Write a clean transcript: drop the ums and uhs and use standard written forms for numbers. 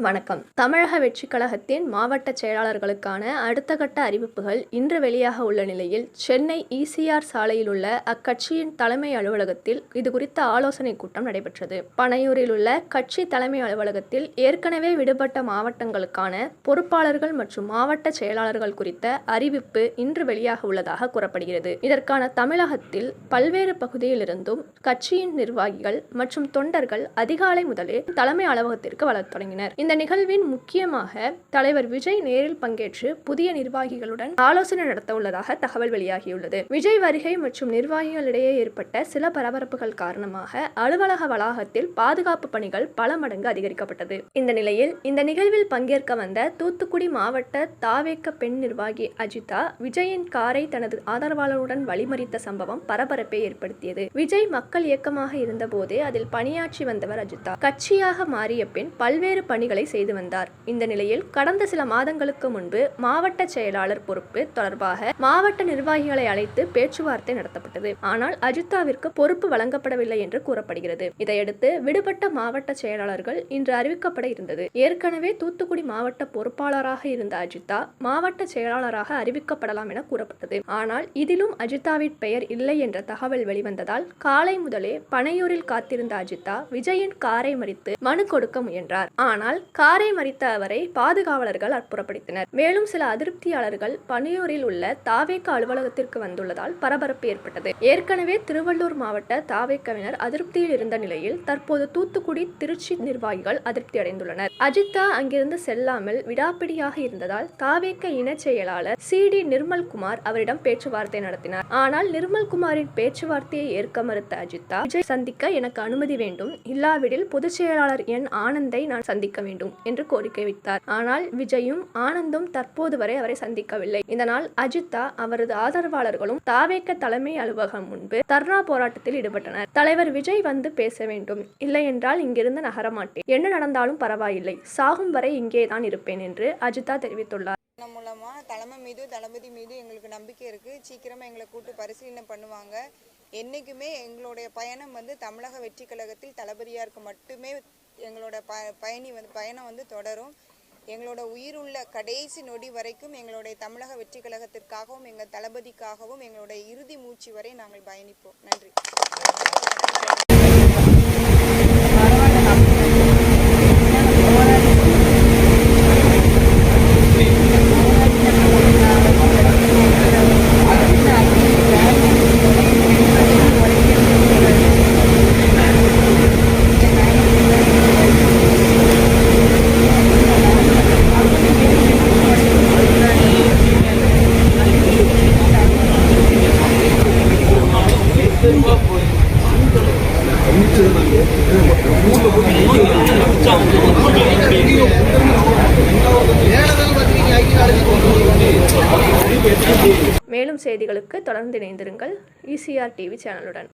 வணக்கம். தமிழக வெற்றிக் கழகத்தின் மாவட்ட செயலாளர்களுக்கான அடுத்த கட்ட அறிவிப்புகள் இன்று வெளியாக உள்ள நிலையில், சென்னை ஈசிஆர் சாலையில் உள்ள அக்கட்சியின் தலைமை அலுவலகத்தில் இதுகுறித்த ஆலோசனைக் கூட்டம் நடைபெற்றது. பனையூரில் உள்ள கட்சி தலைமை அலுவலகத்தில் ஏற்கனவே விடுபட்ட மாவட்டங்களுக்கான பொறுப்பாளர்கள் மற்றும் மாவட்ட செயலாளர்கள் குறித்த அறிவிப்பு இன்று வெளியாக உள்ளதாக கூறப்படுகிறது. இதற்கான தமிழகத்தில் பல்வேறு பகுதியிலிருந்தும் கட்சியின் நிர்வாகிகள் மற்றும் தொண்டர்கள் அதிகாலை முதலே தலைமை அலுவலகத்திற்கு வரத் தொடங்கினர். இந்த நிகழ்வின் முக்கியமாக தலைவர் விஜய் நேரில் பங்கேற்று புதிய நிர்வாகிகளுடன் ஆலோசனை நடத்த உள்ளதாக தகவல் வெளியாகியுள்ளது. விஜய் வருகை மற்றும் நிர்வாகிகளிடையே ஏற்பட்ட சில பரபரப்புகள் காரணமாக அலுவலக வளாகத்தில் பாதுகாப்பு பணிகள் பல மடங்கு அதிகரிக்கப்பட்டது. இந்த நிலையில் இந்த நிகழ்வில் பங்கேற்க வந்த தூத்துக்குடி மாவட்ட தாவேக பெண் நிர்வாகி அஜிதா விஜயின் காரை தனது ஆதரவாளருடன் வழிமறித்த சம்பவம் பரபரப்பை ஏற்படுத்தியது. விஜய் மக்கள் இயக்கமாக இருந்தபோதே அதில் பணியாற்றி வந்தவர் அஜிதா. கட்சியாக மாறிய பின் பல்வேறு பணிகளை செய்து வந்தார். இந்த நிலையில் கடந்த சில மாதங்களுக்கு முன்பு மாவட்ட செயலாளர் பொறுப்பு தொடர்பாக மாவட்ட நிர்வாகிகளை அழைத்து பேச்சுவார்த்தை நடத்தப்பட்டது. ஆனால் அஜிதாவிற்கு பொறுப்பு வழங்கப்படவில்லை என்று கூறப்படுகிறது. இதையடுத்து விடுபட்ட மாவட்ட செயலாளர்கள் இன்று அறிவிக்கப்பட இருந்தது. ஏற்கனவே தூத்துக்குடி மாவட்ட பொறுப்பாளராக இருந்த அஜிதா மாவட்ட செயலாளராக அறிவிக்கப்படலாம் என கூறப்பட்டது. ஆனால் இதிலும் அஜிதாவின் பெயர் இல்லை என்ற தகவல் வெளிவந்ததால் காலை முதலே பனையூரில் காத்திருந்த அஜிதா விஜயின் காரை மறித்து மனு கொடுக்க முயன்றார். ஆனால் காரை மறித்த அவரை பாதுகாவலர்கள் அப்புறப்படுத்தினர். மேலும் சில அதிருப்தியாளர்கள் பனையூரில் உள்ள தாவேக அலுவலகத்திற்கு வந்துள்ளதால் பரபரப்பு ஏற்பட்டது. ஏற்கனவே திருவள்ளூர் மாவட்ட தாவேகவினர் அதிருப்தியில் இருந்த நிலையில் தற்போது தூத்துக்குடி, திருச்சி நிர்வாகிகள் அதிருப்தி அடைந்துள்ளனர். அஜிதா அங்கிருந்து செல்லாமல் விடாப்பிடியாக இருந்ததால் தாவேக இணை செயலாளர் CD நிர்மல்குமார் அவரிடம் பேச்சுவார்த்தை நடத்தினார். ஆனால் நிர்மல்குமாரின் பேச்சுவார்த்தையை ஏற்க மறுத்த அஜிதா, விஜய் சந்திக்க எனக்கு அனுமதி வேண்டும், இல்லாவிடில் பொதுச் செயலாளர் என் ஆனந்தை நான் சந்திக்க வேண்டும் என்று கோரிக்கை வைத்தார். ஆனால் விஜயும் ஆனந்தும் தற்போது வரை அவரை சந்திக்கவில்லை. இதனால் அஜிதா அவரது ஆதரவாளர்களும் தாவேக தலைமை அலுவலகம் முன்பு தர்ணா போராட்டத்தில் ஈடுபட்டனர். தலைவர் விஜய் வந்து பேச வேண்டும், இல்லை என்றால் இங்கிருந்து நகரமாட்டேன், என்ன நடந்தாலும் பரவாயில்லை, சாகும் வரை இங்கேதான் இருப்பேன் என்று அஜிதா தெரிவித்துள்ளார். மூலமா தலைமை மீது தளபதி மீது எங்களுக்கு நம்பிக்கை இருக்கு. சீக்கிரமா எங்களை கூட்டு பரிசீலனை பண்ணுவாங்க. என்னைக்குமே எங்களுடைய பயணம் தமிழக வெற்றி கழகத்தில் தளபதியாருக்கு மட்டுமே எங்களோட பயணம் தொடரும். எங்களோட உயிருள்ள கடைசி நொடி வரைக்கும் எங்களுடைய தமிழக வெற்றி கழகத்திற்காகவும் எங்கள் தளபதிக்காகவும் எங்களுடைய இறுதி மூச்சு வரை நாங்கள் பயணிப்போம். நன்றி. மேலும் செய்திகளுக்கு தொடர்ந்து இணைந்திருங்கள் ECR TV சேனலுடன்.